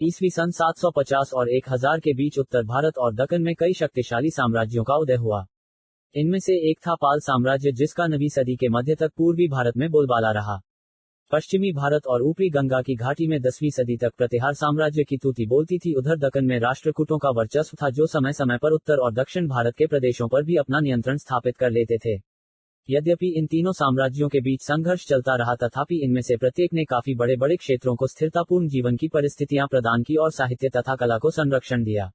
ईस्वी सन 750 और 1000 के बीच उत्तर भारत और दक्कन में कई शक्तिशाली साम्राज्यों का उदय हुआ। इनमें से एक था पाल साम्राज्य, जिसका 9वीं सदी के मध्य तक पूर्वी भारत में बोलबाला रहा। पश्चिमी भारत और ऊपरी गंगा की घाटी में 10वीं सदी तक प्रतिहार साम्राज्य की तूती बोलती थी। उधर दक्कन में राष्ट्रकूटों का वर्चस्व था, जो समय समय पर उत्तर और दक्षिण भारत के प्रदेशों पर भी अपना नियंत्रण स्थापित कर लेते थे। यद्यपि इन तीनों साम्राज्यों के बीच संघर्ष चलता रहा, तथापि इनमें से प्रत्येक ने काफी बड़े बड़े क्षेत्रों को स्थिरतापूर्ण जीवन की परिस्थितियां प्रदान की और साहित्य तथा कला को संरक्षण दिया।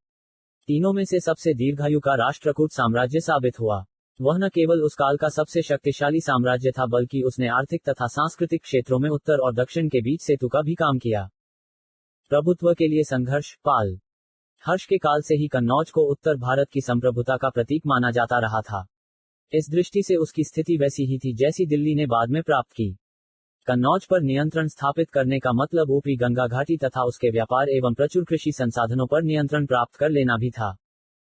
तीनों में से सबसे दीर्घायु का राष्ट्रकूट साम्राज्य साबित हुआ। वह न केवल उस काल का सबसे शक्तिशाली साम्राज्य था, बल्कि उसने आर्थिक तथा सांस्कृतिक क्षेत्रों में उत्तर और दक्षिण के बीच सेतु का भी काम किया। प्रभुत्व के लिए संघर्ष। पाल हर्ष के काल से ही कन्नौज को उत्तर भारत की संप्रभुता का प्रतीक माना जाता रहा था। इस दृष्टि से उसकी स्थिति वैसी ही थी जैसी दिल्ली ने बाद में प्राप्त की। कन्नौज पर नियंत्रण स्थापित करने का मतलब ऊपरी गंगा घाटी तथा उसके व्यापार एवं प्रचुर कृषि संसाधनों पर नियंत्रण प्राप्त कर लेना भी था।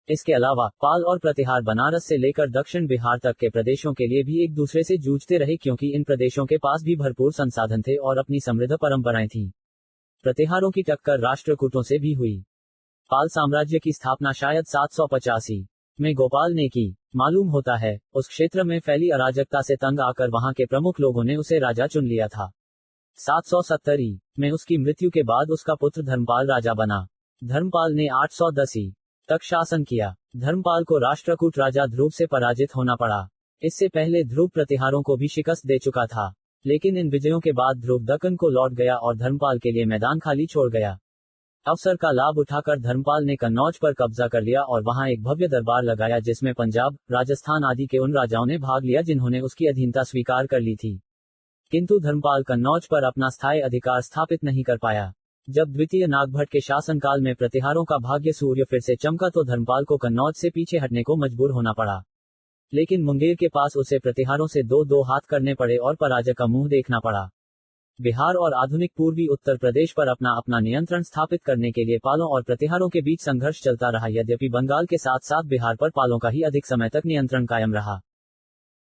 इसके अलावा पाल और प्रतिहार बनारस से लेकर दक्षिण बिहार तक के प्रदेशों के लिए भी एक दूसरे से जूझते रहे, क्योंकि इन प्रदेशों के पास भी भरपूर संसाधन थे और अपनी समृद्ध परंपराएं थीं। प्रतिहारों की टक्कर राष्ट्रकूटों से भी हुई। पाल साम्राज्य की स्थापना शायद 785 में गोपाल ने की। मालूम होता है, उस क्षेत्र में फैली अराजकता से तंग आकर वहां के प्रमुख लोगों ने उसे राजा चुन लिया था। 770 में उसकी मृत्यु के बाद उसका पुत्र धर्मपाल राजा बना। धर्मपाल ने 810 तक शासन किया। धर्मपाल को राष्ट्रकूट राजा ध्रुव से पराजित होना पड़ा। इससे पहले ध्रुव प्रतिहारों को भी शिकस्त दे चुका था, लेकिन इन विजयों के बाद ध्रुव दक्कन को लौट गया और धर्मपाल के लिए मैदान खाली छोड़ गया। अवसर का लाभ उठाकर धर्मपाल ने कन्नौज पर कब्जा कर लिया और वहां एक भव्य दरबार लगाया, जिसमें पंजाब, राजस्थान आदि के उन राजाओं ने भाग लिया जिन्होंने उसकी अधीनता स्वीकार कर ली थी। किंतु धर्मपाल कन्नौज पर अपना स्थायी अधिकार स्थापित नहीं कर पाया। जब द्वितीय नागभट्ट के शासनकाल में प्रतिहारों का भाग्य सूर्य फिर से चमका, तो धर्मपाल को कन्नौज से पीछे हटने को मजबूर होना पड़ा। लेकिन मुंगेर के पास उसे प्रतिहारों से दो हाथ करने पड़े और पराजय का मुंह देखना पड़ा। बिहार और आधुनिक पूर्वी उत्तर प्रदेश पर अपना नियंत्रण स्थापित करने के लिए पालों और प्रतिहारों के बीच संघर्ष चलता रहा। यद्यपि बंगाल के साथ साथ बिहार पर पालों का ही अधिक समय तक नियंत्रण कायम रहा।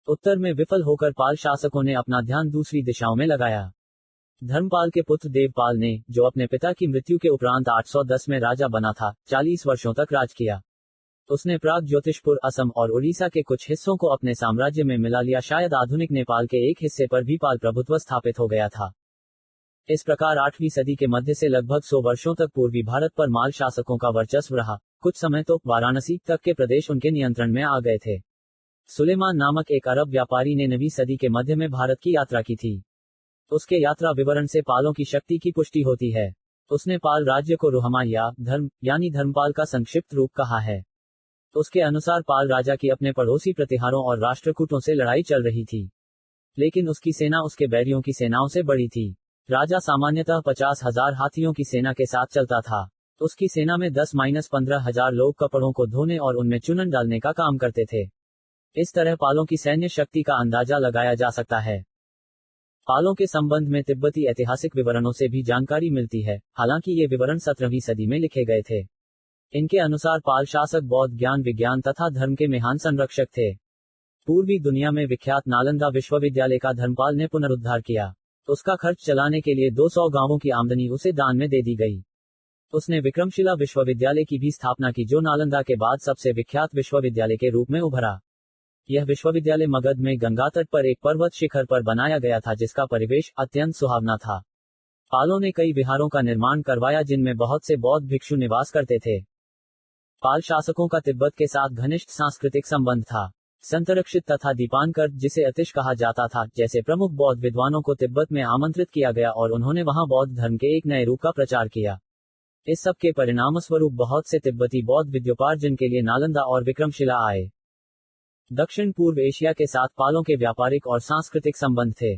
उत्तर में विफल होकर पाल शासकों ने अपना ध्यान दूसरी दिशाओं में लगाया। धर्मपाल के पुत्र देवपाल ने, जो अपने पिता की मृत्यु के उपरांत 810 में राजा बना था, 40 वर्षों तक राज किया। उसने प्राग ज्योतिषपुर, असम और उड़ीसा के कुछ हिस्सों को अपने साम्राज्य में मिला लिया। शायद आधुनिक नेपाल के एक हिस्से पर भी पाल प्रभुत्व स्थापित हो गया था। इस प्रकार 8वीं सदी के मध्य से लगभग 100 वर्षों तक पूर्वी भारत पर माल शासकों का वर्चस्व रहा। कुछ समय तो वाराणसी तक के प्रदेश उनके नियंत्रण में आ गए थे। सुलेमान नामक एक अरब व्यापारी ने 9वीं सदी के मध्य में भारत की यात्रा की थी। उसके यात्रा विवरण से पालों की शक्ति की पुष्टि होती है। उसने पाल राज्य को रुहमा या धर्म यानी धर्मपाल का संक्षिप्त रूप कहा है। उसके अनुसार पाल राजा की अपने पड़ोसी प्रतिहारों और राष्ट्रकूटों से लड़ाई चल रही थी, लेकिन उसकी सेना उसके बैरियों की सेनाओं से बड़ी थी। राजा सामान्यतः 50,000 हाथियों की सेना के साथ चलता था। उसकी सेना में 10-15,000 लोग कपड़ों को धोने और उनमें चूनन डालने का काम करते थे। इस तरह पालों की सैन्य शक्ति का अंदाजा लगाया जा सकता है। पालों के संबंध में तिब्बती ऐतिहासिक विवरणों से भी जानकारी मिलती है, हालांकि ये विवरण 17वीं सदी में लिखे गए थे। इनके अनुसार पाल शासक बौद्ध ज्ञान, विज्ञान तथा धर्म के महान संरक्षक थे। पूर्वी दुनिया में विख्यात नालंदा विश्वविद्यालय का धर्मपाल ने पुनरुद्धार किया। उसका खर्च चलाने के लिए 200 गांवों की आमदनी उसे दान में दे दी गई। उसने विक्रमशिला विश्वविद्यालय की भी स्थापना की, जो नालंदा के बाद सबसे विख्यात विश्वविद्यालय के रूप में उभरा। यह विश्वविद्यालय मगध में गंगा तट पर एक पर्वत शिखर पर बनाया गया था, जिसका परिवेश अत्यंत सुहावना था। पालों ने कई विहारों का निर्माण करवाया, जिनमें बहुत से बौद्ध भिक्षु निवास करते थे। पाल शासकों का तिब्बत के साथ घनिष्ठ सांस्कृतिक संबंध था। संतरक्षित तथा दीपानकर, जिसे अतिश कहा जाता था, जैसे प्रमुख बौद्ध विद्वानों को तिब्बत में आमंत्रित किया गया और उन्होंने वहां बौद्ध धर्म के एक नए रूप का प्रचार किया। इस सब के परिणामस्वरूप बहुत से तिब्बती बौद्ध विद्योपार्जन के लिए नालंदा और विक्रमशिला आए। दक्षिण पूर्व एशिया के साथ पालों के व्यापारिक और सांस्कृतिक संबंध थे।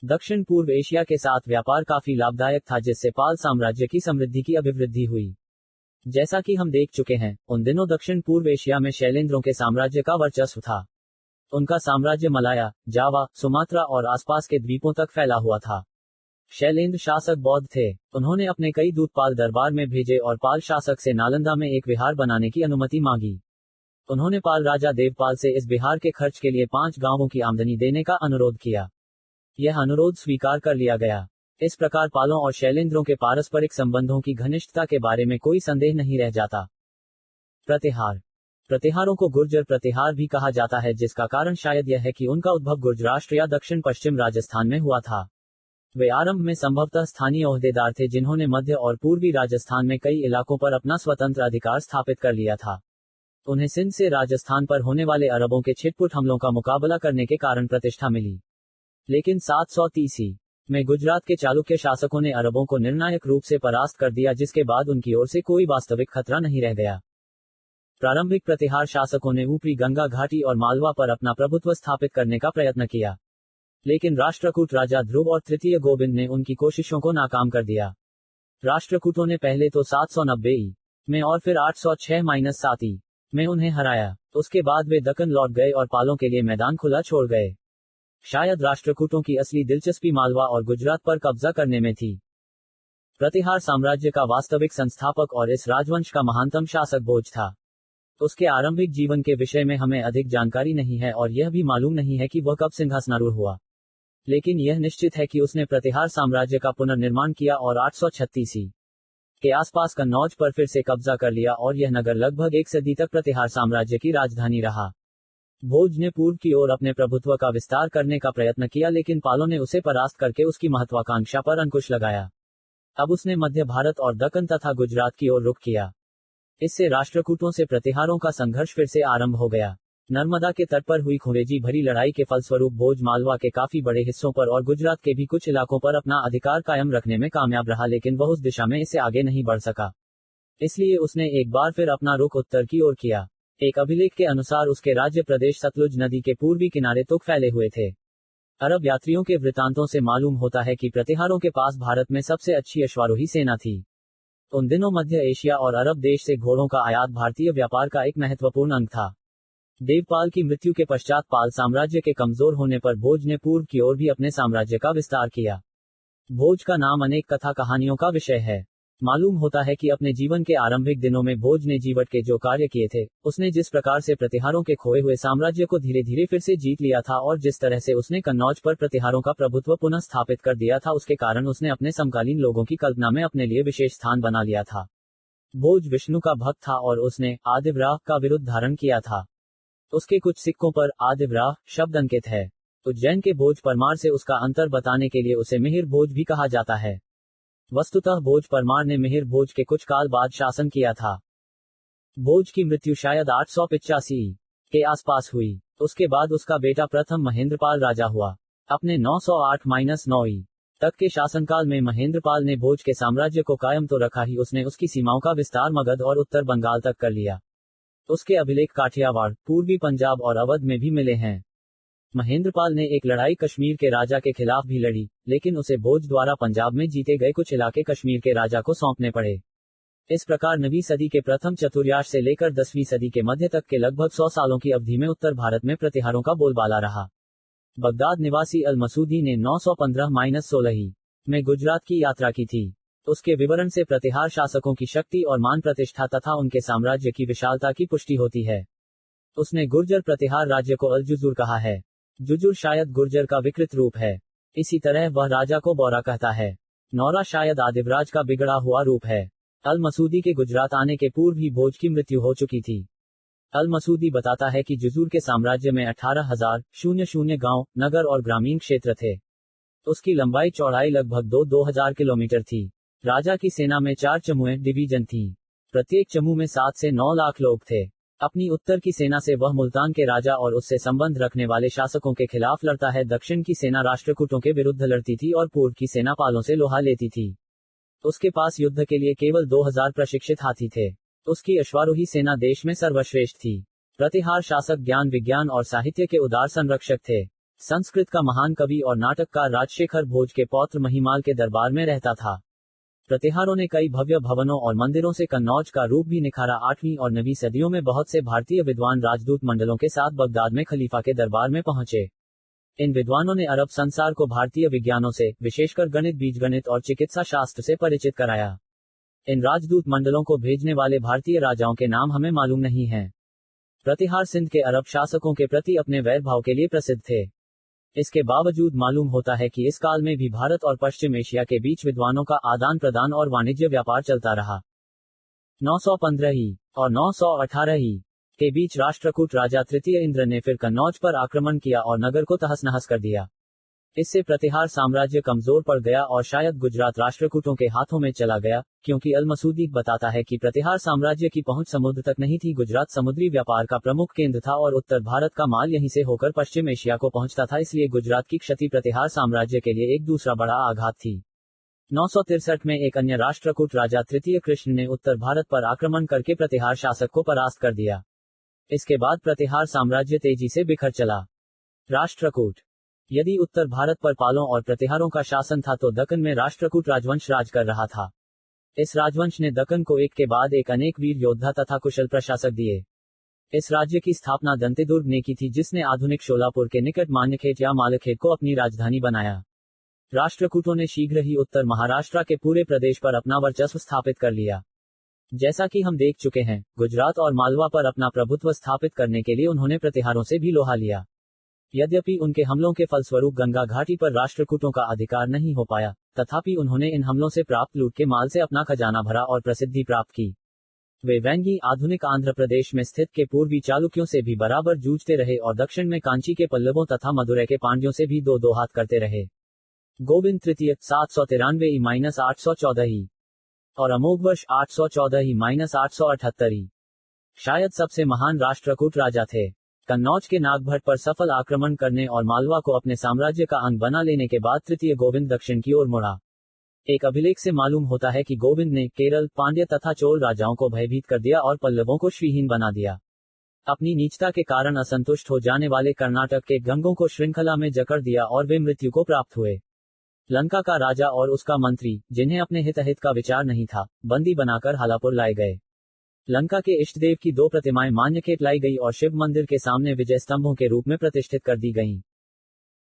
दक्षिण पूर्व एशिया के साथ व्यापार काफी लाभदायक था, जिससे पाल साम्राज्य की समृद्धि की अभिवृद्धि हुई। जैसा कि हम देख चुके हैं, उन दिनों दक्षिण पूर्व एशिया में शैलेंद्रों के साम्राज्य का वर्चस्व था। उनका साम्राज्य मलाया, जावा, सुमात्रा और आसपास के द्वीपों तक फैला हुआ था। शैलेंद्र शासक बौद्ध थे। उन्होंने अपने कई दूत पाल दरबार में भेजे और पाल शासक से नालंदा में एक विहार बनाने की अनुमति मांगी। उन्होंने पाल राजा देवपाल से इस विहार के खर्च के लिए 5 गांवों की आमदनी देने का अनुरोध किया। यह अनुरोध स्वीकार कर लिया गया। इस प्रकार पालों और शैलेंद्रों के पारस्परिक संबंधों की घनिष्ठता के बारे में कोई संदेह नहीं रह जाता। प्रतिहार। प्रतिहारों को गुर्जर प्रतिहार भी कहा जाता है, जिसका कारण शायद यह है कि उनका उद्भव गुर्जराष्ट्र या दक्षिण पश्चिम राजस्थान में हुआ था। वे आरंभ में संभवतः स्थानीय ओहदेदार थे जिन्होंने मध्य और पूर्वी राजस्थान में कई इलाकों पर अपना स्वतंत्र अधिकार स्थापित कर लिया था। उन्हें सिंध से राजस्थान पर होने वाले अरबों के छिटपुट हमलों का मुकाबला करने के कारण प्रतिष्ठा मिली। लेकिन 730 में गुजरात के चालुक्य शासकों ने अरबों को निर्णायक रूप से परास्त कर दिया, जिसके बाद उनकी ओर से कोई वास्तविक खतरा नहीं रह गया। प्रारंभिक प्रतिहार शासकों ने ऊपरी गंगा घाटी और मालवा पर अपना प्रभुत्व स्थापित करने का प्रयत्न किया, लेकिन राष्ट्रकूट राजा ध्रुव और तृतीय गोविंद ने उनकी कोशिशों को नाकाम कर दिया। राष्ट्रकूटों ने पहले तो 790 में और फिर 806-7 में उन्हें हराया। उसके बाद वे दक्कन लौट गए और पालों के लिए मैदान खुला छोड़ गए। शायद राष्ट्रकूटों की असली दिलचस्पी मालवा और गुजरात पर कब्जा करने में थी। प्रतिहार साम्राज्य का वास्तविक संस्थापक और इस राजवंश का महानतम शासक भोज था। उसके आरंभिक जीवन के विषय में हमें अधिक जानकारी नहीं है और यह भी मालूम नहीं है कि वह कब सिंहासनारूढ़ हुआ, लेकिन यह निश्चित है कि उसने प्रतिहार साम्राज्य का पुनर्निर्माण किया और 836 के आसपास कन्नौज पर फिर से कब्जा कर लिया और यह नगर लगभग एक सदी तक प्रतिहार साम्राज्य की राजधानी रहा। भोज ने पूर्व की ओर अपने प्रभुत्व का विस्तार करने का प्रयत्न किया, लेकिन पालों ने उसे परास्त करके उसकी महत्वाकांक्षा पर अंकुश लगाया। अब उसने मध्य भारत और दक्कन तथा गुजरात की ओर रुख किया। इससे राष्ट्रकूटों से प्रतिहारों का संघर्ष फिर से आरंभ हो गया। नर्मदा के तट पर हुई खुरेजी भरी लड़ाई के फलस्वरूप भोज मालवा के काफी बड़े हिस्सों पर और गुजरात के भी कुछ इलाकों पर अपना अधिकार कायम रखने में कामयाब रहा, लेकिन वह उस दिशा में इससे आगे नहीं बढ़ सका। इसलिए उसने एक बार फिर अपना रुख उत्तर की ओर किया। एक अभिलेख के अनुसार उसके राज्य प्रदेश सतलुज नदी के पूर्वी किनारे तक फैले हुए थे। अरब यात्रियों के वृतांतों से मालूम होता है कि प्रतिहारों के पास भारत में सबसे अच्छी अश्वारोही सेना थी। उन दिनों मध्य एशिया और अरब देश से घोड़ों का आयात भारतीय व्यापार का एक महत्वपूर्ण अंग था। देवपाल की मृत्यु के पश्चात पाल साम्राज्य के कमजोर होने पर भोज ने पूर्व की ओर भी अपने साम्राज्य का विस्तार किया। भोज का नाम अनेक कथा कहानियों का विषय है। मालूम होता है कि अपने जीवन के आरंभिक दिनों में भोज ने जीवट के जो कार्य किए थे, उसने जिस प्रकार से प्रतिहारों के खोए हुए साम्राज्य को धीरे धीरे फिर से जीत लिया था और जिस तरह से उसने कन्नौज पर प्रतिहारों का प्रभुत्व पुनः स्थापित कर दिया था, उसके कारण उसने अपने समकालीन लोगों की कल्पना में अपने लिए विशेष स्थान बना लिया था। भोज विष्णु का भक्त था और उसने आदिवराह का विरुद्ध धारण किया था। उसके कुछ सिक्कों पर आदिवराह शब्द अंकित है। उज्जैन के भोज परमार से उसका अंतर बताने के लिए उसे मिहिर भोज भी कहा जाता है। वस्तुतः भोज परमार ने मिहिर भोज के कुछ काल बाद शासन किया था। भोज की मृत्यु शायद 885 के आसपास हुई। उसके बाद उसका बेटा प्रथम महेंद्रपाल राजा हुआ। अपने 908-9 तक के शासनकाल में महेंद्रपाल ने भोज के साम्राज्य को कायम तो रखा ही, उसने उसकी सीमाओं का विस्तार मगध और उत्तर बंगाल तक कर लिया। उसके अभिलेख काठियावाड़, पूर्वी पंजाब और अवध में भी मिले हैं। महेंद्रपाल ने एक लड़ाई कश्मीर के राजा के खिलाफ भी लड़ी, लेकिन उसे भोज द्वारा पंजाब में जीते गए कुछ इलाके कश्मीर के राजा को सौंपने पड़े। इस प्रकार 9वीं सदी के प्रथम चतुर्याश से लेकर 10वीं सदी के मध्य तक के लगभग 100 सालों की अवधि में उत्तर भारत में प्रतिहारों का बोलबाला रहा। बगदाद निवासी अल मसूदी ने 915-16 में गुजरात की यात्रा की थी। उसके विवरण से प्रतिहार शासकों की शक्ति और मान प्रतिष्ठा तथा उनके साम्राज्य की विशालता की पुष्टि होती है। उसने गुर्जर प्रतिहार राज्य को अल जुजुर कहा है। जुजुर शायद गुर्जर का विकृत रूप है। इसी तरह वह राजा को बोरा कहता है। नौरा शायद आदिवराज का बिगड़ा हुआ रूप है। अल मसूदी के गुजरात आने के पूर्व ही भोज की मृत्यु हो चुकी थी। अल मसूदी बताता है कि जुजुर के साम्राज्य में 18,000 गांव, नगर और ग्रामीण क्षेत्र थे। उसकी लंबाई चौड़ाई लगभग 2,000 किलोमीटर थी। राजा की सेना में 4 चमूएं डिवीजन थीं। प्रत्येक चमू में 7 से 9 लाख लोग थे। अपनी उत्तर की सेना से वह मुल्तान के राजा और उससे संबंध रखने वाले शासकों के खिलाफ लड़ता है। दक्षिण की सेना राष्ट्रकूटों के विरुद्ध लड़ती थी और पूर्व की सेना पालों से लोहा लेती थी। उसके पास युद्ध के लिए केवल 2000 प्रशिक्षित हाथी थे। उसकी अश्वारोही सेना देश में सर्वश्रेष्ठ थी। प्रतिहार शासक ज्ञान विज्ञान और साहित्य के उदार संरक्षक थे। संस्कृत का महान कवि और नाटककार राजशेखर भोज के पौत्र महिमाल के दरबार में रहता था। प्रतिहारों ने कई भव्य भवनों और मंदिरों से कन्नौज का रूप भी निखारा। 8वीं और 9वीं सदियों में बहुत से भारतीय विद्वान राजदूत मंडलों के साथ बगदाद में खलीफा के दरबार में पहुंचे। इन विद्वानों ने अरब संसार को भारतीय विज्ञानों से, विशेषकर गणित, बीजगणित और चिकित्सा शास्त्र से परिचित कराया। इन राजदूत मंडलों को भेजने वाले भारतीय राजाओं के नाम हमें मालूम नहीं हैं। प्रतिहार सिंध के अरब शासकों के प्रति अपने वैर भाव के लिए प्रसिद्ध थे। इसके बावजूद मालूम होता है कि इस काल में भी भारत और पश्चिम एशिया के बीच विद्वानों का आदान प्रदान और वाणिज्य व्यापार चलता रहा। 915 ही और 918 ही के बीच राष्ट्रकूट राजा तृतीय इंद्र ने फिर कन्नौज पर आक्रमण किया और नगर को तहस नहस कर दिया। इससे प्रतिहार साम्राज्य कमजोर पड़ गया और शायद गुजरात राष्ट्रकूटों के हाथों में चला गया, क्योंकि अल मसूदी बताता है कि प्रतिहार साम्राज्य की पहुंच समुद्र तक नहीं थी। गुजरात समुद्री व्यापार का प्रमुख केंद्र था और उत्तर भारत का माल यहीं से होकर पश्चिम एशिया को पहुंचता था, इसलिए गुजरात की क्षति प्रतिहार साम्राज्य के लिए एक दूसरा बड़ा आघात थी। 963 में एक अन्य राष्ट्रकूट राजा तृतीय कृष्ण ने उत्तर भारत पर आक्रमण करके प्रतिहार शासक को परास्त कर दिया। इसके बाद प्रतिहार साम्राज्य तेजी से बिखर चला। राष्ट्रकूट। यदि उत्तर भारत पर पालों और प्रतिहारों का शासन था तो दक्कन में राष्ट्रकूट राजवंश राज कर रहा था। इस राजवंश ने दक्कन को एक के बाद एक अनेक वीर योद्धा तथा कुशल प्रशासक दिए। इस राज्य की स्थापना दंतेदुर्ग ने की थी, जिसने आधुनिक शोलापुर के निकट मान्यखेत या मालखेत को अपनी राजधानी बनाया। राष्ट्रकूटों ने शीघ्र ही उत्तर महाराष्ट्र के पूरे प्रदेश पर अपना वर्चस्व स्थापित कर लिया। जैसा कि हम देख चुके हैं, गुजरात और मालवा पर अपना प्रभुत्व स्थापित करने के लिए उन्होंने प्रतिहारों से भी लोहा लिया। यद्यपि उनके हमलों के फलस्वरूप गंगा घाटी पर राष्ट्रकूटों का अधिकार नहीं हो पाया, तथापि उन्होंने इन हमलों से प्राप्त लूट के माल से अपना खजाना भरा और प्रसिद्धि प्राप्त की। वे वेंगी आधुनिक आंध्र प्रदेश में स्थित के पूर्वी चालुक्यों से भी बराबर जूझते रहे और दक्षिण में कांची के पल्लवों तथा मदुरै के पांड्यों से भी दो हाथ करते रहे। गोविंद तृतीय 793 - 814 और अमोघवर्ष 814 - 878 शायद सबसे महान राष्ट्रकूट राजा थे। कन्नौज के नागभट्ट पर सफल आक्रमण करने और मालवा को अपने साम्राज्य का अंग बना लेने के बाद तृतीय गोविंद दक्षिण की ओर मुड़ा। एक अभिलेख से मालूम होता है कि गोविंद ने केरल, पांड्य तथा चोल राजाओं को भयभीत कर दिया और पल्लवों को श्रीहीन बना दिया। अपनी नीचता के कारण असंतुष्ट हो जाने वाले कर्नाटक के गंगों को श्रृंखला में जकड़ दिया और वे मृत्यु को प्राप्त हुए। लंका का राजा और उसका मंत्री, जिन्हें अपने हितहित का विचार नहीं था, बंदी बनाकर हालापुर लाए गए। लंका के इष्टदेव की 2 प्रतिमाएं मान्यखेत लाई गई और शिव मंदिर के सामने विजय स्तंभों के रूप में प्रतिष्ठित कर दी गईं।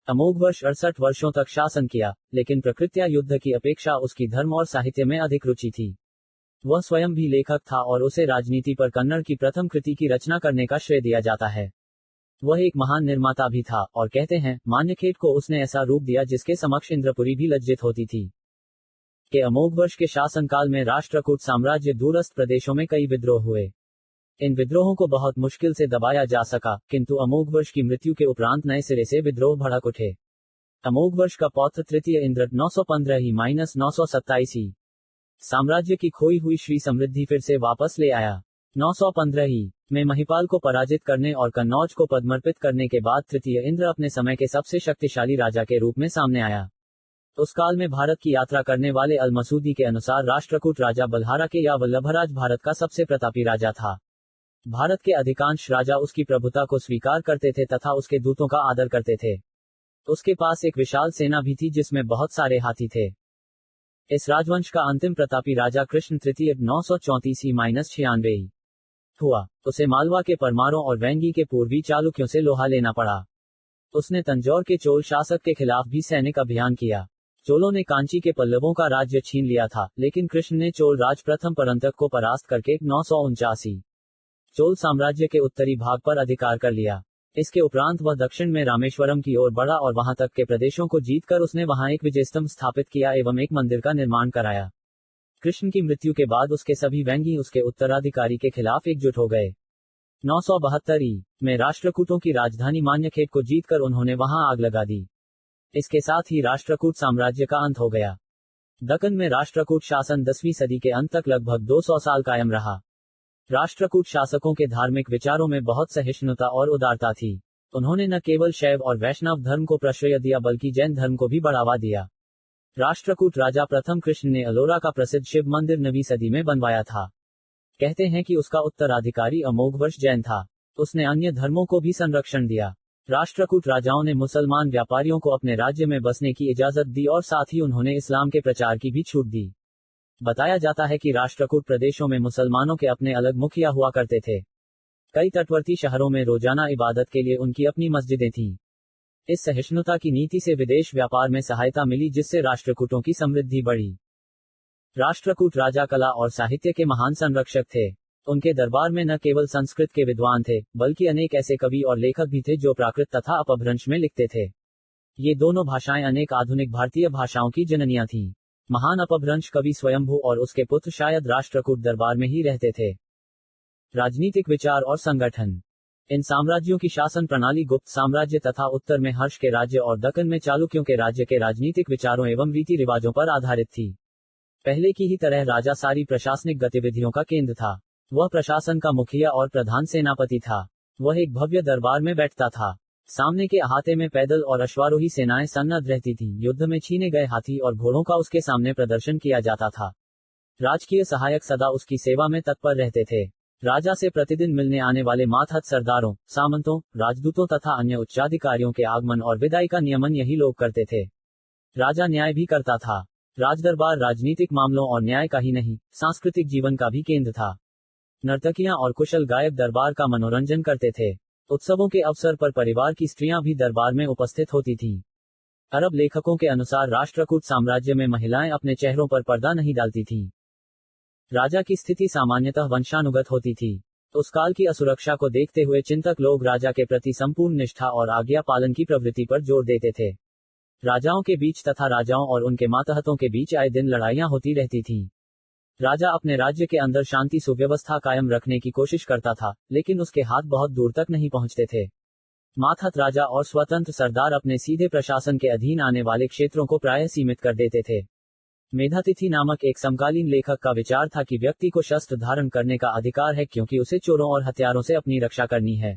अमोघवर्ष 68 वर्षों तक शासन किया, लेकिन प्रकृत्या युद्ध की अपेक्षा उसकी धर्म और साहित्य में अधिक रुचि थी। वह स्वयं भी लेखक था और उसे राजनीति पर कन्नड़ की प्रथम कृति की रचना करने का श्रेय दिया जाता है। वह एक महान निर्माता भी था और कहते हैं, मान्यखेत को उसने ऐसा रूप दिया जिसके समक्ष इंद्रपुरी भी लज्जित होती थी। के अमोघवर्ष के शासनकाल में राष्ट्रकूट साम्राज्य दूरस्थ प्रदेशों में कई विद्रोह हुए। इन विद्रोहों को बहुत मुश्किल से दबाया जा सका, किंतु अमोघवर्ष की मृत्यु के उपरांत नए सिरे से विद्रोह भड़क उठे। अमोघवर्ष का पौत्र तृतीय इंद्र 915 - 927 साम्राज्य की खोई हुई श्री समृद्धि फिर से वापस ले आया। 915 में महिपाल को पराजित करने और कन्नौज को पदमर्पित करने के बाद तृतीय इंद्र अपने समय के सबसे शक्तिशाली राजा के रूप में सामने आया। उस काल में भारत की यात्रा करने वाले अल मसूदी के अनुसार राष्ट्रकूट राजा बल्हारा के या वल्लभराज भारत का सबसे प्रतापी राजा था। भारत के अधिकांश राजा उसकी प्रभुता को स्वीकार करते थे तथा उसके दूतों का आदर करते थे। उसके पास एक विशाल सेना भी थी जिसमें बहुत सारे हाथी थे। इस राजवंश का अंतिम प्रतापी राजा कृष्ण तृतीय 934 - 96 हुआ। उसे मालवा के परमारों और वेंगी के पूर्वी चालुक्यों से लोहा लेना पड़ा। उसने तंजौर के चोल शासक के खिलाफ भी सैनिक अभियान किया। चोलों ने कांची के पल्लवों का राज्य छीन लिया था, लेकिन कृष्ण ने चोल राज प्रथम परंतक को परास्त करके 979 चोल साम्राज्य के उत्तरी भाग पर अधिकार कर लिया। इसके उपरांत वह दक्षिण में रामेश्वरम की ओर बढ़ा और वहां तक के प्रदेशों को जीतकर उसने वहां एक विजयस्तंभ स्थापित किया एवं एक मंदिर का निर्माण कराया। कृष्ण की मृत्यु के बाद उसके सभी वेंगी उसके उत्तराधिकारी के खिलाफ एकजुट हो गए। 972 में राष्ट्रकूटों की राजधानी मान्यखेत को जीतकर उन्होंने वहां आग लगा दी। इसके साथ ही राष्ट्रकूट साम्राज्य का अंत हो गया। दक्कन में राष्ट्रकूट शासन 10वीं सदी के अंत तक लगभग 200 साल कायम रहा। राष्ट्रकूट शासकों के धार्मिक विचारों में बहुत सहिष्णुता और उदारता थी। उन्होंने न केवल शैव और वैष्णव धर्म को प्रश्रय दिया बल्कि जैन धर्म को भी बढ़ावा दिया। राष्ट्रकूट राजा प्रथम कृष्ण ने अलोरा का प्रसिद्ध शिव मंदिर 9वीं सदी में बनवाया था। कहते हैं कि उसका उत्तराधिकारी अमोघवर्ष जैन था। उसने अन्य धर्मों को भी संरक्षण दिया। राष्ट्रकूट राजाओं ने मुसलमान व्यापारियों को अपने राज्य में बसने की इजाजत दी और साथ ही उन्होंने इस्लाम के प्रचार की भी छूट दी। बताया जाता है कि राष्ट्रकूट प्रदेशों में मुसलमानों के अपने अलग मुखिया हुआ करते थे। कई तटवर्ती शहरों में रोजाना इबादत के लिए उनकी अपनी मस्जिदें थीं। इस सहिष्णुता की नीति से विदेश व्यापार में सहायता मिली, जिससे राष्ट्रकूटों की समृद्धि बढ़ी। राष्ट्रकूट राजा कला और साहित्य के महान संरक्षक थे। उनके दरबार में न केवल संस्कृत के विद्वान थे, बल्कि अनेक ऐसे कवि और लेखक भी थे जो प्राकृत तथा अपभ्रंश में लिखते थे। ये दोनों भाषाएं अनेक आधुनिक भारतीय भाषाओं की जननियां थीं। महान अपभ्रंश कवि स्वयंभू और उसके पुत्र शायद राष्ट्रकूट दरबार में ही रहते थे। राजनीतिक विचार और संगठन। इन साम्राज्यों की शासन प्रणाली गुप्त साम्राज्य तथा उत्तर में हर्ष के राज्य और दक्कन में चालुक्यों के राज्य के राजनीतिक विचारों एवं रीति रिवाजों पर आधारित थी। पहले की ही तरह राजा सारी प्रशासनिक गतिविधियों का केंद्र था। वह प्रशासन का मुखिया और प्रधान सेनापति था। वह एक भव्य दरबार में बैठता था। सामने के अहाते में पैदल और अश्वारोही सेनाएं सन्नद्ध रहती थीं। युद्ध में छीने गए हाथी और घोड़ों का उसके सामने प्रदर्शन किया जाता था। राजकीय सहायक सदा उसकी सेवा में तत्पर रहते थे। राजा से प्रतिदिन मिलने आने वाले मातहत सरदारों, सामंतों, राजदूतों तथा अन्य उच्चाधिकारियों के आगमन और विदाई का नियमन यही लोग करते थे। राजा न्याय भी करता था। राजदरबार राजनीतिक मामलों और न्याय का ही नहीं, सांस्कृतिक जीवन का भी केंद्र था। नर्तकियां और कुशल गायक दरबार का मनोरंजन करते थे। उत्सवों के अवसर पर परिवार की स्त्रियां भी दरबार में उपस्थित होती थीं। अरब लेखकों के अनुसार राष्ट्रकूट साम्राज्य में महिलाएं अपने चेहरों पर पर्दा नहीं डालती थीं। राजा की स्थिति सामान्यतः वंशानुगत होती थी। उस काल की असुरक्षा को देखते हुए चिंतक लोग राजा के प्रति संपूर्ण निष्ठा और आज्ञा पालन की प्रवृत्ति पर जोर देते थे। राजाओं के बीच तथा राजाओं और उनके मातहतों के बीच आए दिन लड़ाइयां होती रहती थीं। राजा अपने राज्य के अंदर शांति सुव्यवस्था कायम रखने की कोशिश करता था, लेकिन उसके हाथ बहुत दूर तक नहीं पहुंचते थे। मातहत राजा और स्वतंत्र सरदार अपने सीधे प्रशासन के अधीन आने वाले क्षेत्रों को प्रायः सीमित कर देते थे। मेधातिथि नामक एक समकालीन लेखक का विचार था कि व्यक्ति को शस्त्र धारण करने का अधिकार है क्योंकि उसे चोरों और हथियारों से अपनी रक्षा करनी है।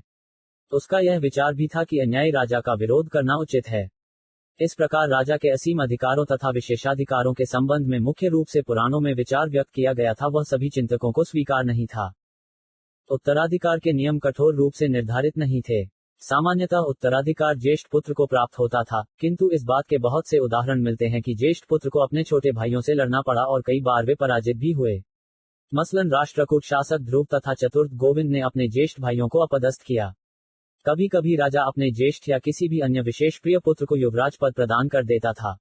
उसका यह विचार भी था कि अन्यायी राजा का विरोध करना उचित है। इस प्रकार राजा के असीम अधिकारों तथा विशेषाधिकारों के संबंध में मुख्य रूप से पुराणों में विचार व्यक्त किया गया था, वह सभी चिंतकों को स्वीकार नहीं था। उत्तराधिकार के नियम कठोर रूप से निर्धारित नहीं थे। सामान्यतः उत्तराधिकार ज्येष्ठ पुत्र को प्राप्त होता था, किंतु इस बात के बहुत से उदाहरण मिलते हैं कि ज्येष्ठ पुत्र को अपने छोटे भाइयों से लड़ना पड़ा और कई बार वे पराजित भी हुए। मसलन राष्ट्रकूट शासक ध्रुव तथा चतुर्थ गोविंद ने अपने ज्येष्ठ भाइयों को अपदस्थ किया। कभी कभी राजा अपने ज्येष्ठ या किसी भी अन्य विशेष प्रिय पुत्र को युवराज पद प्रदान कर देता था।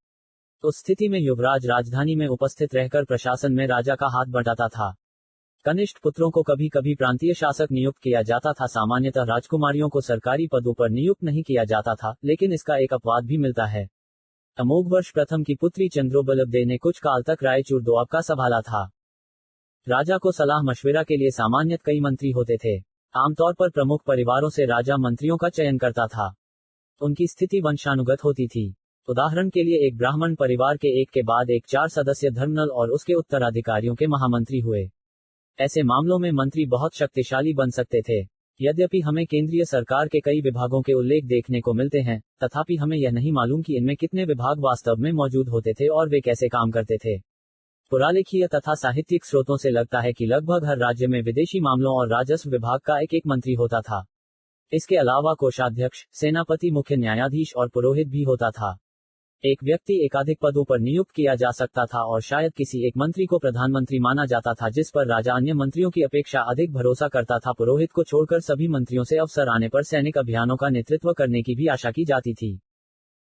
उस स्थिति में युवराज राजधानी में उपस्थित रहकर प्रशासन में राजा का हाथ बंटाता था। कनिष्ठ पुत्रों को कभी कभी प्रांतीय शासक नियुक्त किया जाता था। सामान्यतः राजकुमारियों को सरकारी पदों पर नियुक्त नहीं किया जाता था, लेकिन इसका एक अपवाद भी मिलता है। अमोघवर्ष प्रथम की पुत्री चंद्रोबलब्दे ने कुछ काल तक रायचूर दोआब का संभाला था। राजा को सलाह मशविरा के लिए सामान्यतः कई मंत्री होते थे। आमतौर पर प्रमुख परिवारों से राजा मंत्रियों का चयन करता था। उनकी स्थिति वंशानुगत होती थी। उदाहरण के लिए एक ब्राह्मण परिवार के एक के बाद एक 4 सदस्य धर्मनल और उसके उत्तराधिकारियों के महामंत्री हुए। ऐसे मामलों में मंत्री बहुत शक्तिशाली बन सकते थे। यद्यपि हमें केंद्रीय सरकार के कई विभागों के उल्लेख देखने को मिलते हैं, तथापि हमें यह नहीं मालूम कि इनमें कितने विभाग वास्तव में मौजूद होते थे और वे कैसे काम करते थे। पुरालेखीय तथा साहित्यिक स्रोतों से लगता है कि लगभग हर राज्य में विदेशी मामलों और राजस्व विभाग का एक मंत्री होता था। इसके अलावा कोषाध्यक्ष, सेनापति, मुख्य न्यायाधीश और पुरोहित भी होता था। एक व्यक्ति एकाधिक पदों पर नियुक्त किया जा सकता था और शायद किसी एक मंत्री को प्रधानमंत्री माना जाता था, जिस पर राजा अन्य मंत्रियों की अपेक्षा अधिक भरोसा करता था। पुरोहित को छोड़कर सभी मंत्रियों से अवसर आने पर सैनिक अभियानों का नेतृत्व करने की भी आशा की जाती थी।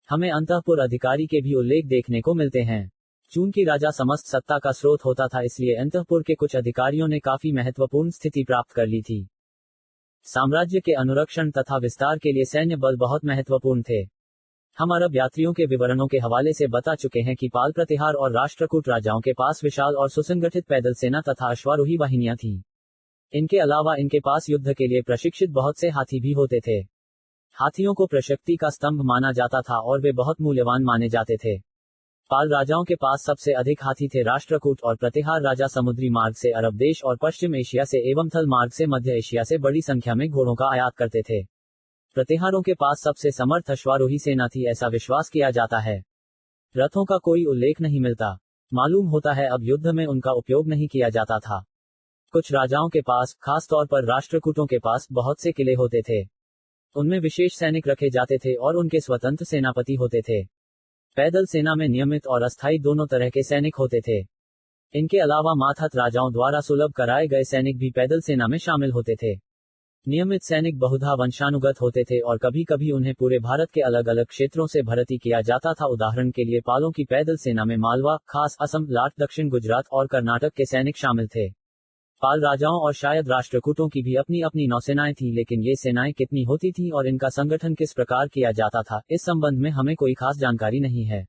हमें अंतःपुर अधिकारी के भी उल्लेख देखने को मिलते हैं। चूंकि राजा समस्त सत्ता का स्रोत होता था, इसलिए अंतःपुर के कुछ अधिकारियों ने काफी महत्वपूर्ण स्थिति प्राप्त कर ली थी। साम्राज्य के अनुरक्षण तथा विस्तार के लिए सैन्य बल बहुत महत्वपूर्ण थे। हम अरब यात्रियों के विवरणों के हवाले से बता चुके हैं कि पाल प्रतिहार और राष्ट्रकूट राजाओं के पास विशाल और सुसंगठित पैदल सेना तथा अश्वारोही वाहिनियां थीं। इनके अलावा इनके पास युद्ध के लिए प्रशिक्षित बहुत से हाथी भी होते थे। हाथियों को प्रशक्ति का स्तंभ माना जाता था और वे बहुत मूल्यवान माने जाते थे। पाल राजाओं के पास सबसे अधिक हाथी थे। राष्ट्रकूट और प्रतिहार राजा समुद्री मार्ग से अरब देश और पश्चिम एशिया से एवं थल मार्ग से मध्य एशिया से बड़ी संख्या में घोड़ों का आयात करते थे। प्रतिहारों के पास सबसे समर्थ अश्वारोही सेना थी, ऐसा विश्वास किया जाता है। रथों का कोई उल्लेख नहीं मिलता। मालूम होता है अब युद्ध में उनका उपयोग नहीं किया जाता था। कुछ राजाओं के पास, खास तौर पर राष्ट्रकूटों के पास, बहुत से किले होते थे। उनमें विशेष सैनिक रखे जाते थे और उनके स्वतंत्र सेनापति होते थे। पैदल सेना में नियमित और अस्थायी दोनों तरह के सैनिक होते थे। इनके अलावा मातहत राजाओं द्वारा सुलभ कराए गए सैनिक भी पैदल सेना में शामिल होते थे। नियमित सैनिक बहुधा वंशानुगत होते थे और कभी कभी उन्हें पूरे भारत के अलग अलग क्षेत्रों से भर्ती किया जाता था। उदाहरण के लिए पालों की पैदल सेना में मालवा, खास, असम, लाट, दक्षिण गुजरात और कर्नाटक के सैनिक शामिल थे। पाल राजाओं और शायद राष्ट्रकूटों की भी अपनी अपनी नौसेनाएं थी, लेकिन ये सेनाएं कितनी होती थीं और इनका संगठन किस प्रकार किया जाता था, इस संबंध में हमें कोई खास जानकारी नहीं है।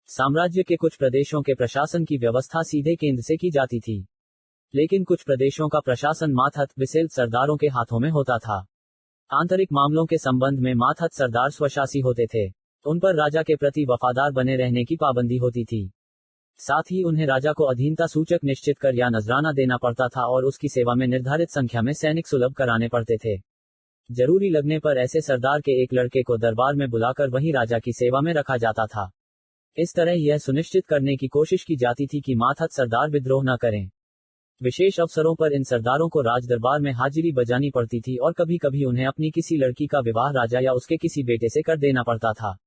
साम्राज्य के कुछ प्रदेशों के प्रशासन की व्यवस्था सीधे केंद्र से की जाती थी, लेकिन कुछ प्रदेशों का प्रशासन मातहत विसेल्त सरदारों के हाथों में होता था। आंतरिक मामलों के संबंध में मातहत सरदार स्वशासी होते थे। उन पर राजा के प्रति वफादार बने रहने की पाबंदी होती थी। साथ ही उन्हें राजा को अधीनता सूचक निश्चित कर या नजराना देना पड़ता था और उसकी सेवा में निर्धारित संख्या में सैनिक सुलभ कराने पड़ते थे। जरूरी लगने पर ऐसे सरदार के एक लड़के को दरबार में बुलाकर वहीं राजा की सेवा में रखा जाता था। इस तरह यह सुनिश्चित करने की कोशिश की जाती थी कि मातहत सरदार विद्रोह न करें। विशेष अवसरों पर इन सरदारों को राज दरबार में हाजिरी बजानी पड़ती थी और कभी कभी उन्हें अपनी किसी लड़की का विवाह राजा या उसके किसी बेटे से कर देना पड़ता था।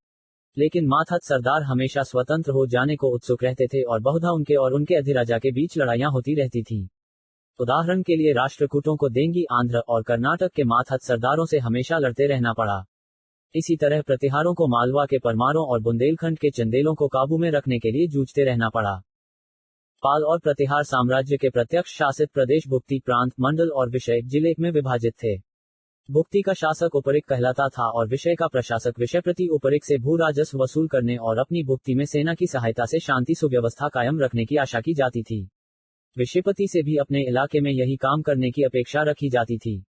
लेकिन मातहत सरदार हमेशा स्वतंत्र हो जाने को उत्सुक रहते थे और बहुधा उनके और उनके अधिराजा के बीच लड़ाइयां होती रहती थीं। उदाहरण के लिए राष्ट्रकूटों को देंगी, आंध्र और कर्नाटक के मातहत सरदारों से हमेशा लड़ते रहना पड़ा। इसी तरह प्रतिहारों को मालवा के परमारों और बुंदेलखंड के चंदेलों को काबू में रखने के लिए जूझते रहना पड़ा। पाल और प्रतिहार साम्राज्य के प्रत्यक्ष शासित प्रदेश भुक्ति प्रांत, मंडल और विषय जिले में विभाजित थे। भुक्ति का शासक उपरिक कहलाता था और विषय का प्रशासक विषय प्रति उपरिक से भू राजस्व वसूल करने और अपनी भुक्ति में सेना की सहायता से शांति सुव्यवस्था कायम रखने की आशा की जाती थी। विषयपति से भी अपने इलाके में यही काम करने की अपेक्षा रखी जाती थी।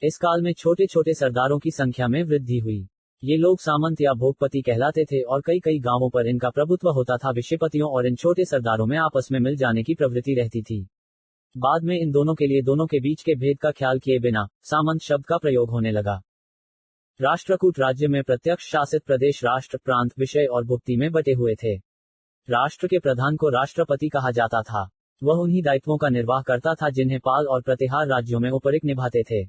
इस काल में छोटे छोटे सरदारों की संख्या में वृद्धि हुई। ये लोग सामंत या भोगपति कहलाते थे और कई कई गांवों पर इनका प्रभुत्व होता था। विषयपतियों और इन छोटे सरदारों में आपस में मिल जाने की प्रवृत्ति रहती थी। बाद में इन दोनों के लिए दोनों के बीच के भेद का ख्याल किए बिना सामंत शब्द का प्रयोग होने लगा। राष्ट्रकूट राज्य में प्रत्यक्ष शासित प्रदेश राष्ट्र, प्रांत, विषय और भुक्ति में बटे हुए थे। राष्ट्र के प्रधान को राष्ट्रपति कहा जाता था। वह उन्हीं दायित्वों का निर्वाह करता था जिन्हें पाल और प्रतिहार राज्यों में उपरिक निभाते थे।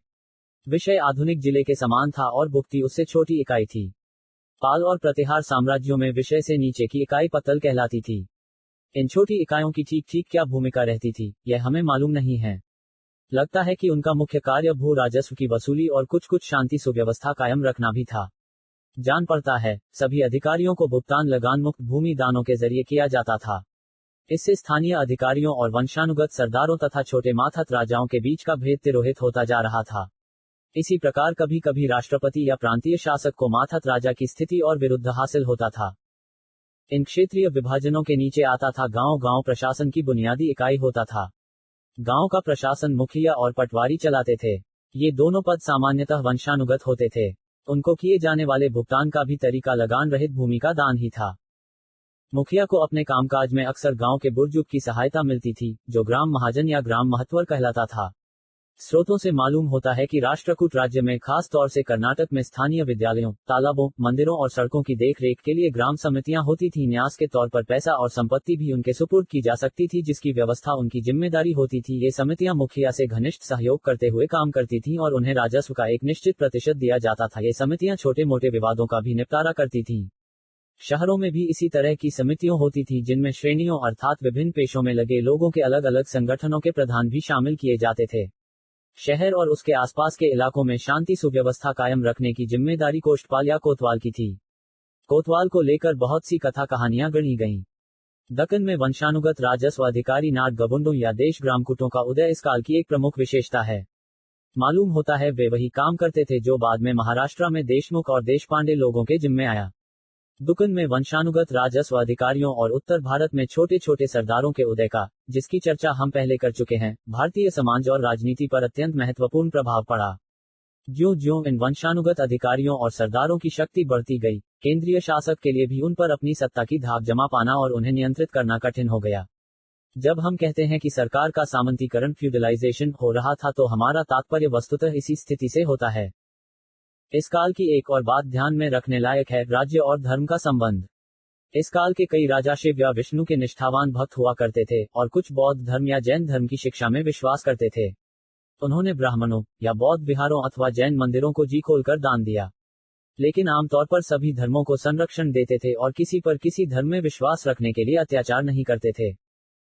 विषय आधुनिक जिले के समान था और भुक्ति उससे छोटी इकाई थी। पाल और प्रतिहार साम्राज्यों में विषय से नीचे की इकाई पत्तल कहलाती थी। इन छोटी इकाइयों की ठीक ठीक क्या भूमिका रहती थी, यह हमें मालूम नहीं है। लगता है कि उनका मुख्य कार्य भू राजस्व की वसूली और कुछ कुछ शांति सुव्यवस्था कायम रखना भी था। जान पड़ता है, सभी अधिकारियों को भुगतान लगान मुक्त भूमि दानों के जरिए किया जाता था। इससे स्थानीय अधिकारियों और वंशानुगत सरदारों तथा छोटे मातहत राजाओं के बीच का भेद तिरोहित होता जा रहा था। इसी प्रकार कभी कभी राष्ट्रपति या प्रांतीय शासक को मातहत राजा की स्थिति और विरुद्ध हासिल होता था। इन क्षेत्रीय विभाजनों के नीचे आता था गांव। गांव प्रशासन की बुनियादी इकाई होता था। गांव का प्रशासन मुखिया और पटवारी चलाते थे। ये दोनों पद सामान्यतः वंशानुगत होते थे। उनको किए जाने वाले भुगतान का भी तरीका लगान रहित भूमि का दान ही था। मुखिया को अपने कामकाज में अक्सर गांव के बुजुर्ग की सहायता मिलती थी, जो ग्राम महाजन या ग्राम महत्वर कहलाता था। स्रोतों से मालूम होता है कि राष्ट्रकूट राज्य में खास तौर से कर्नाटक में स्थानीय विद्यालयों, तालाबों, मंदिरों और सड़कों की देखरेख के लिए ग्राम समितियां होती थीं। न्यास के तौर पर पैसा और संपत्ति भी उनके सुपुर्द की जा सकती थी, जिसकी व्यवस्था उनकी जिम्मेदारी होती थी। ये समितियां मुखिया से घनिष्ठ सहयोग करते हुए काम करती थीं और उन्हें राजस्व का एक निश्चित प्रतिशत दिया जाता था। ये समितियां छोटे मोटे विवादों का भी निपटारा करती थीं। शहरों में भी इसी तरह की समितियां होती थी, जिनमें श्रेणियों अर्थात विभिन्न पेशों में लगे लोगों के अलग अलग संगठनों के प्रधान भी शामिल किए जाते थे। शहर और उसके आसपास के इलाकों में शांति सुव्यवस्था कायम रखने की जिम्मेदारी कोष्टपाल या कोतवाल की थी। कोतवाल को लेकर बहुत सी कथा कहानियां गढ़ी गईं। दक्कन में वंशानुगत राजस्व अधिकारी नाट गबुंडों या देश ग्रामकूटों का उदय इस काल की एक प्रमुख विशेषता है। मालूम होता है वे वही काम करते थे जो बाद में महाराष्ट्र में देशमुख और देशपांडे लोगों के जिम्मे आया। दुकन में वंशानुगत राजस्व अधिकारियों और उत्तर भारत में छोटे छोटे सरदारों के उदय का, जिसकी चर्चा हम पहले कर चुके हैं, भारतीय समाज और राजनीति पर अत्यंत महत्वपूर्ण प्रभाव पड़ा। ज्यों-ज्यों इन वंशानुगत अधिकारियों और सरदारों की शक्ति बढ़ती गई, केंद्रीय शासक के लिए भी उन पर अपनी सत्ता की धाक जमा पाना और उन्हें नियंत्रित करना कठिन हो गया। जब हम कहते हैं कि सरकार का सामंतीकरण फ्यूडलाइजेशन हो रहा था, तो हमारा तात्पर्य वस्तुतः इसी स्थिति से होता है। इस काल की एक और बात ध्यान में रखने लायक है, राज्य और धर्म का संबंध। इस काल के कई राजा शिव या विष्णु के निष्ठावान भक्त हुआ करते थे और कुछ बौद्ध धर्म या जैन धर्म की शिक्षा में विश्वास करते थे। उन्होंने ब्राह्मणों या बौद्ध विहारों अथवा जैन मंदिरों को जी खोलकर दान दिया। लेकिन आमतौर पर सभी धर्मों को संरक्षण देते थे और किसी पर किसी धर्म में विश्वास रखने के लिए अत्याचार नहीं करते थे।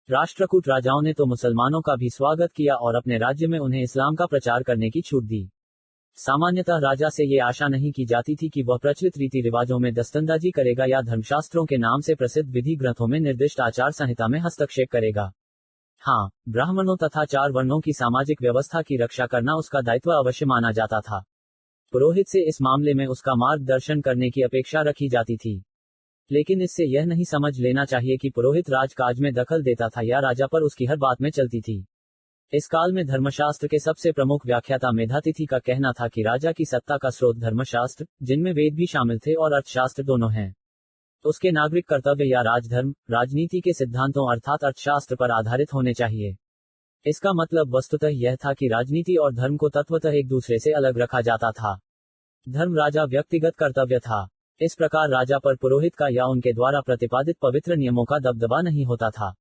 राष्ट्रकूट राजाओं ने तो मुसलमानों का भी स्वागत किया और अपने राज्य में उन्हें इस्लाम का प्रचार करने की छूट दी। सामान्यतः राजा से ये आशा नहीं की जाती थी कि वह प्रचलित रीति रिवाजों में दस्तंदाजी करेगा या धर्मशास्त्रों के नाम से प्रसिद्ध विधि ग्रंथों में निर्दिष्ट आचार संहिता में हस्तक्षेप करेगा। हाँ, ब्राह्मणों तथा 4 वर्णों की सामाजिक व्यवस्था की रक्षा करना उसका दायित्व अवश्य माना जाता था। पुरोहित से इस मामले में उसका मार्गदर्शन करने की अपेक्षा रखी जाती थी। लेकिन इससे यह नहीं समझ लेना चाहिए कि पुरोहित राजकाज में दखल देता था या राजा पर उसकी हर बात में चलती थी। इस काल में धर्मशास्त्र के सबसे प्रमुख व्याख्याता मेधातिथि का कहना था कि राजा की सत्ता का स्रोत धर्मशास्त्र, जिनमें वेद भी शामिल थे, और अर्थशास्त्र दोनों हैं। उसके नागरिक कर्तव्य या राजधर्म, राजनीति के सिद्धांतों अर्थात अर्थशास्त्र पर आधारित होने चाहिए। इसका मतलब वस्तुतः यह था कि राजनीति और धर्म को तत्वतः एक दूसरे से अलग रखा जाता था। धर्म राजा व्यक्तिगत कर्तव्य था। इस प्रकार राजा पर पुरोहित का या उनके द्वारा प्रतिपादित पवित्र नियमों का दबदबा नहीं होता था।